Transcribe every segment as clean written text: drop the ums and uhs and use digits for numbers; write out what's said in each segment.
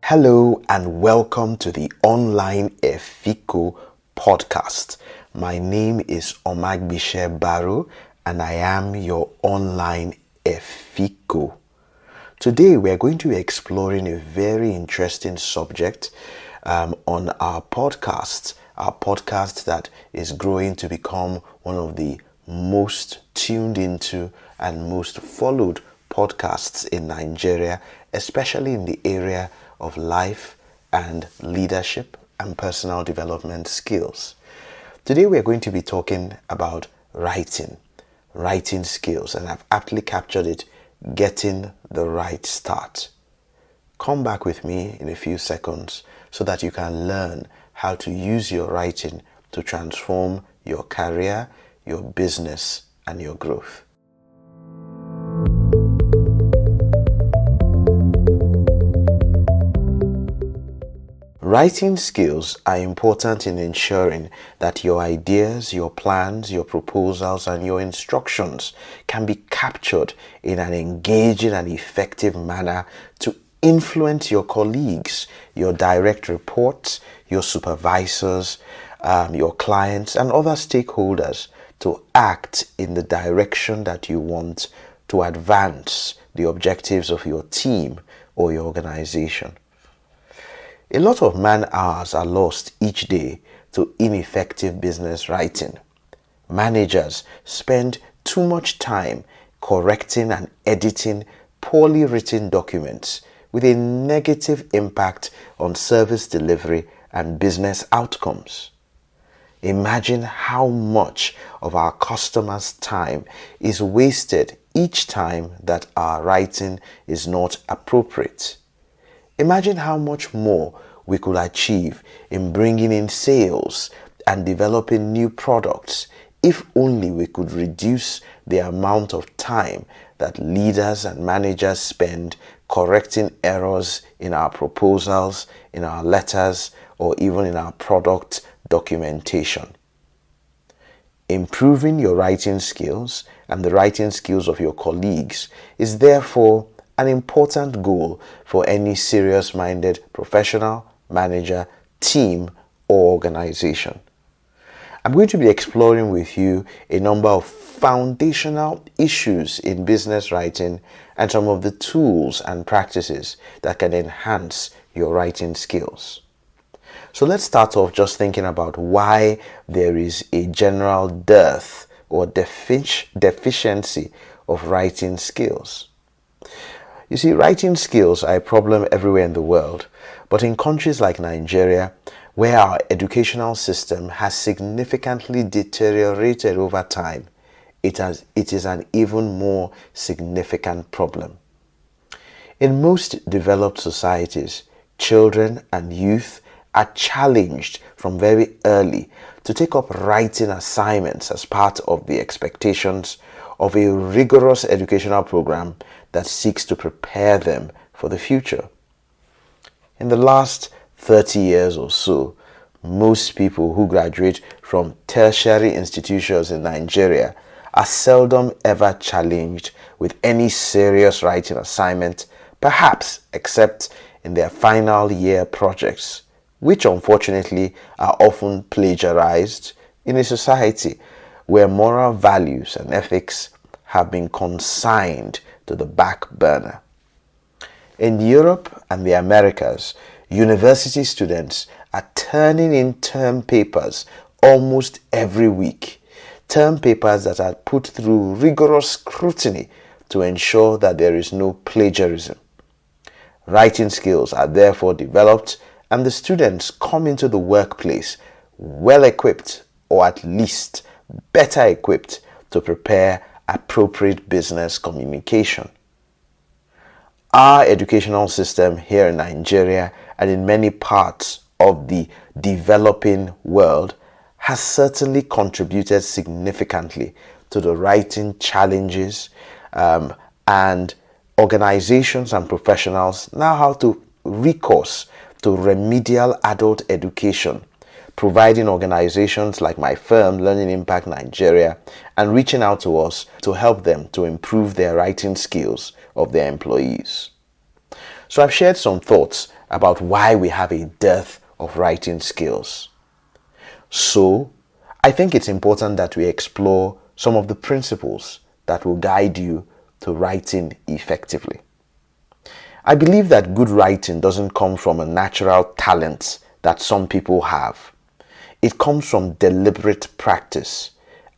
Hello and welcome to the Online Efiko Podcast. My name is Omagbitse Barrow and I am your Online Efiko. Today we are going to be exploring a very interesting subject on our podcast that is growing to become one of the most tuned into and most followed podcasts in Nigeria, especially in the area of life and leadership and personal development skills. Today we are going to be talking about writing skills, and I've aptly captured it, getting the right start. Come back with me in a few seconds so that you can learn how to use your writing to transform your career, your business, and your growth. Writing skills are important in ensuring that your ideas, your plans, your proposals, and your instructions can be captured in an engaging and effective manner to influence your colleagues, your direct reports, your supervisors, your clients, and other stakeholders to act in the direction that you want to advance the objectives of your team or your organization. A lot of man-hours are lost each day to ineffective business writing. Managers spend too much time correcting and editing poorly written documents with a negative impact on service delivery and business outcomes. Imagine how much of our customers' time is wasted each time that our writing is not appropriate. Imagine how much more we could achieve in bringing in sales and developing new products if only we could reduce the amount of time that leaders and managers spend correcting errors in our proposals, in our letters, or even in our product documentation. Improving your writing skills and the writing skills of your colleagues is therefore an important goal for any serious-minded professional, manager, team, or organization. I'm going to be exploring with you a number of foundational issues in business writing and some of the tools and practices that can enhance your writing skills. So let's start off just thinking about why there is a general dearth or deficiency of writing skills. You see, writing skills are a problem everywhere in the world, but in countries like Nigeria, where our educational system has significantly deteriorated over time, it is an even more significant problem. In most developed societies, children and youth are challenged from very early to take up writing assignments as part of the expectations of a rigorous educational program that seeks to prepare them for the future. In the last 30 years or so, most people who graduate from tertiary institutions in Nigeria are seldom ever challenged with any serious writing assignment, perhaps except in their final year projects, which unfortunately are often plagiarized in a society where moral values and ethics have been consigned to the back burner. In Europe and the Americas, university students are turning in term papers almost every week. Term papers that are put through rigorous scrutiny to ensure that there is no plagiarism. Writing skills are therefore developed, and the students come into the workplace well equipped, or at least better equipped, to prepare appropriate business communication. Our educational system here in Nigeria and in many parts of the developing world has certainly contributed significantly to the writing challenges, and organizations and professionals now have to recourse to remedial adult education, providing organizations like my firm, Learning Impact Nigeria, and reaching out to us to help them to improve their writing skills of their employees. So I've shared some thoughts about why we have a dearth of writing skills. So, I think it's important that we explore some of the principles that will guide you to writing effectively. I believe that good writing doesn't come from a natural talent that some people have. It comes from deliberate practice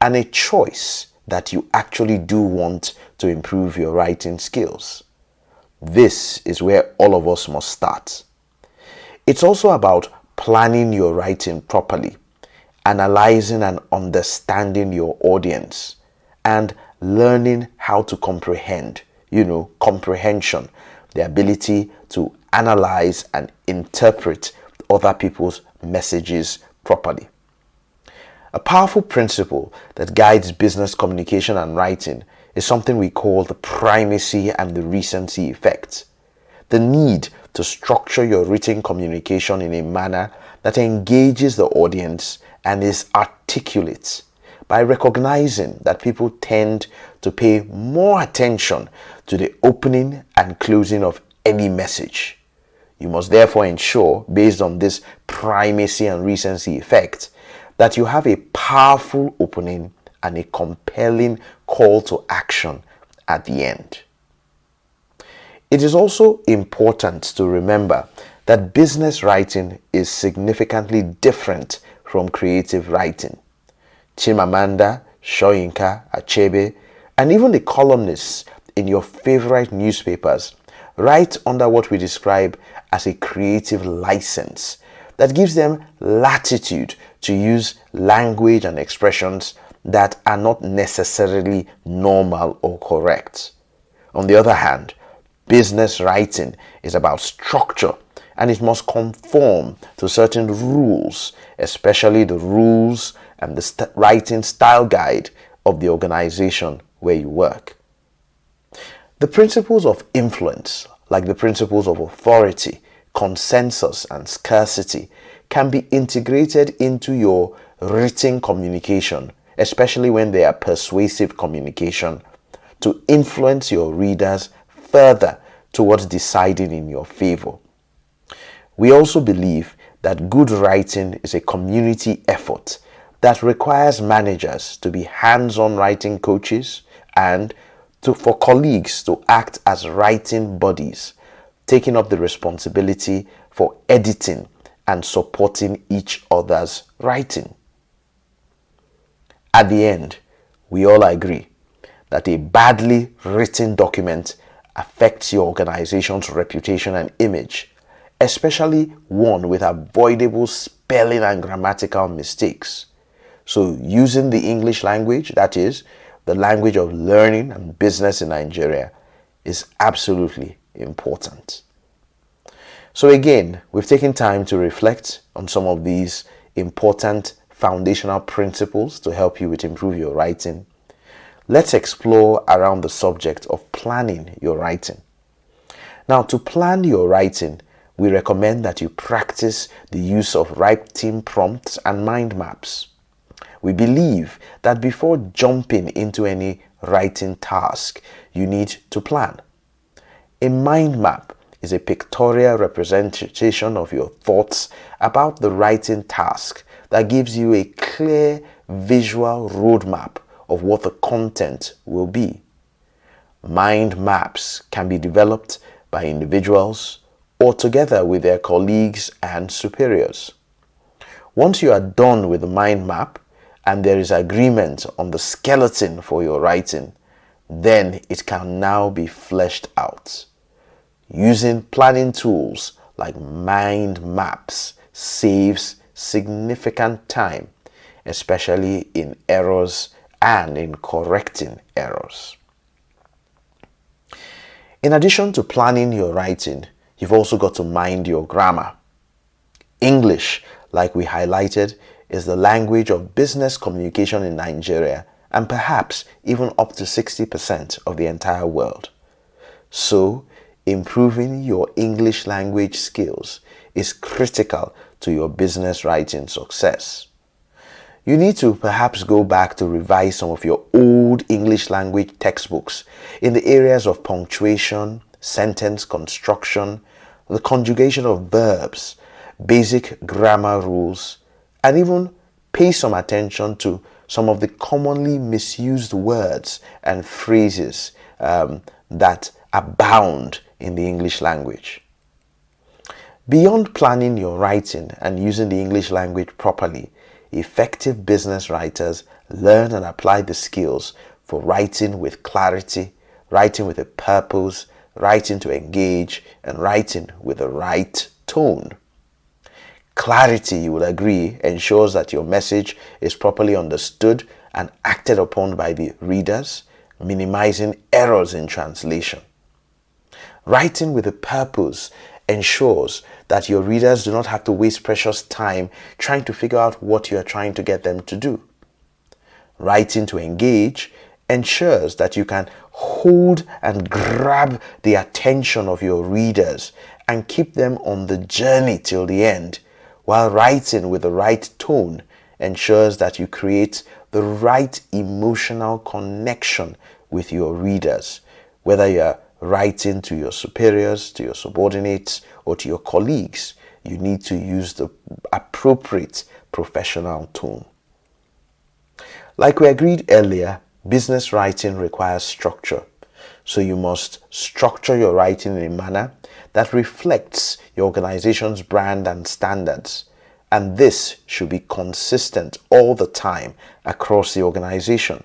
and a choice that you actually do want to improve your writing skills. This is where all of us must start. It's also about planning your writing properly, analyzing and understanding your audience, and learning how to comprehend, comprehension, the ability to analyze and interpret other people's messages properly. A powerful principle that guides business communication and writing is something we call the primacy and the recency effect. The need to structure your written communication in a manner that engages the audience and is articulate, by recognizing that people tend to pay more attention to the opening and closing of any message. You must therefore ensure, based on this primacy and recency effect, that you have a powerful opening and a compelling call to action at the end. It is also important to remember that business writing is significantly different from creative writing. Chimamanda, Soyinka, Achebe, and even the columnists in your favorite newspapers write under what we describe as a creative license that gives them latitude to use language and expressions that are not necessarily normal or correct. On the other hand, business writing is about structure, and it must conform to certain rules, especially the rules and the writing style guide of the organization where you work. The principles of influence, like the principles of authority, consensus, and scarcity, can be integrated into your written communication, especially when they are persuasive communication, to influence your readers further towards deciding in your favor. We also believe that good writing is a community effort that requires managers to be hands-on writing coaches and for colleagues to act as writing buddies, taking up the responsibility for editing and supporting each other's writing. At the end, we all agree that a badly written document affects your organization's reputation and image, especially one with avoidable spelling and grammatical mistakes. So using the English language, that is, the language of learning and business in Nigeria, is absolutely important. So again, we've taken time to reflect on some of these important foundational principles to help you with improve your writing. Let's explore around the subject of planning your writing. Now, to plan your writing, we recommend that you practice the use of writing prompts and mind maps. We believe that before jumping into any writing task, you need to plan. A mind map is a pictorial representation of your thoughts about the writing task that gives you a clear visual roadmap of what the content will be. Mind maps can be developed by individuals or together with their colleagues and superiors. Once you are done with the mind map and there is agreement on the skeleton for your writing, then it can now be fleshed out. Using planning tools like mind maps saves significant time, especially in errors and in correcting errors. In addition to planning your writing, you've also got to mind your grammar. English, like we highlighted, is the language of business communication in Nigeria and perhaps even up to 60% of the entire world. So, improving your English language skills is critical to your business writing success. You need to perhaps go back to revise some of your old English language textbooks in the areas of punctuation, sentence construction, the conjugation of verbs, basic grammar rules, and even pay some attention to some of the commonly misused words and phrases that abound in the English language. Beyond planning your writing and using the English language properly, effective business writers learn and apply the skills for writing with clarity, writing with a purpose, writing to engage, and writing with the right tone. Clarity, you will agree, ensures that your message is properly understood and acted upon by the readers, minimizing errors in translation. Writing with a purpose ensures that your readers do not have to waste precious time trying to figure out what you are trying to get them to do. Writing to engage ensures that you can hold and grab the attention of your readers and keep them on the journey till the end, while writing with the right tone ensures that you create the right emotional connection with your readers, whether you're writing to your superiors, to your subordinates, or to your colleagues. You need to use the appropriate professional tone. Like we agreed earlier, business writing requires structure. So you must structure your writing in a manner that reflects your organization's brand and standards. And this should be consistent all the time across the organization.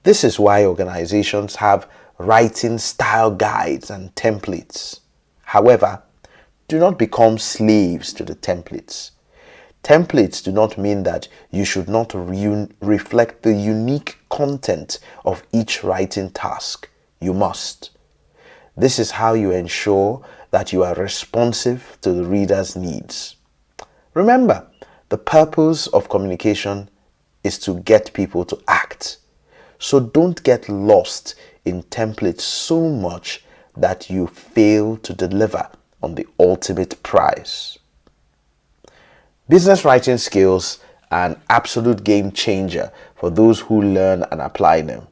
This is why organizations have writing style guides and templates. However, do not become slaves to the templates. Templates do not mean that you should not reflect the unique content of each writing task. You must. This is how you ensure that you are responsive to the reader's needs. Remember, the purpose of communication is to get people to act. So don't get lost in templates so much that you fail to deliver on the ultimate prize. Business writing skills are an absolute game changer for those who learn and apply them.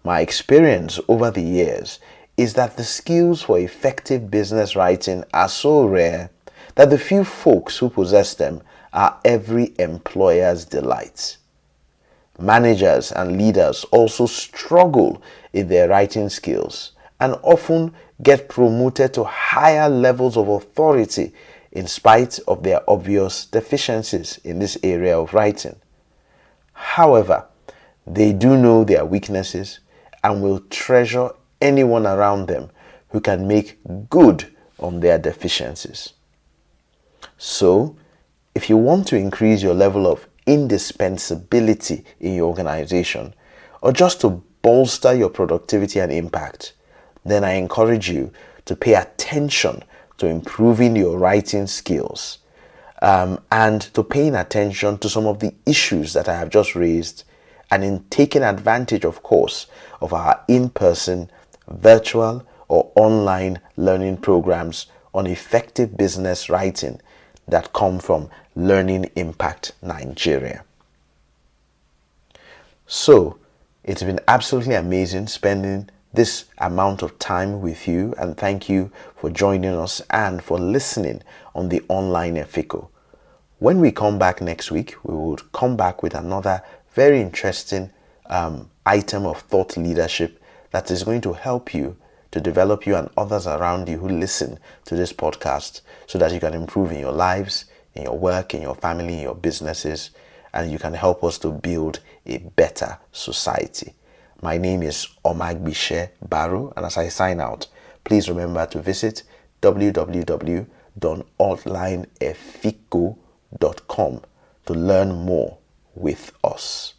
My experience over the years is that the skills for effective business writing are so rare that the few folks who possess them are every employer's delight. Managers and leaders also struggle in their writing skills and often get promoted to higher levels of authority in spite of their obvious deficiencies in this area of writing. However, they do know their weaknesses and will treasure anyone around them who can make good on their deficiencies. So, if you want to increase your level of indispensability in your organization, or just to bolster your productivity and impact, then I encourage you to pay attention to improving your writing skills and to paying attention to some of the issues that I have just raised, and in taking advantage, of course, of our in-person, virtual, or online learning programs on effective business writing that come from Learning Impact Nigeria. So, it's been absolutely amazing spending this amount of time with you, and thank you for joining us and for listening on the Online Efiko. When we come back next week, we will come back with another very interesting item of thought leadership that is going to help you to develop you and others around you who listen to this podcast so that you can improve in your lives, in your work, in your family, in your businesses, and you can help us to build a better society. My name is Omagbitse Barrow, and as I sign out, please remember to visit www.onlineefiko.com to learn more with us.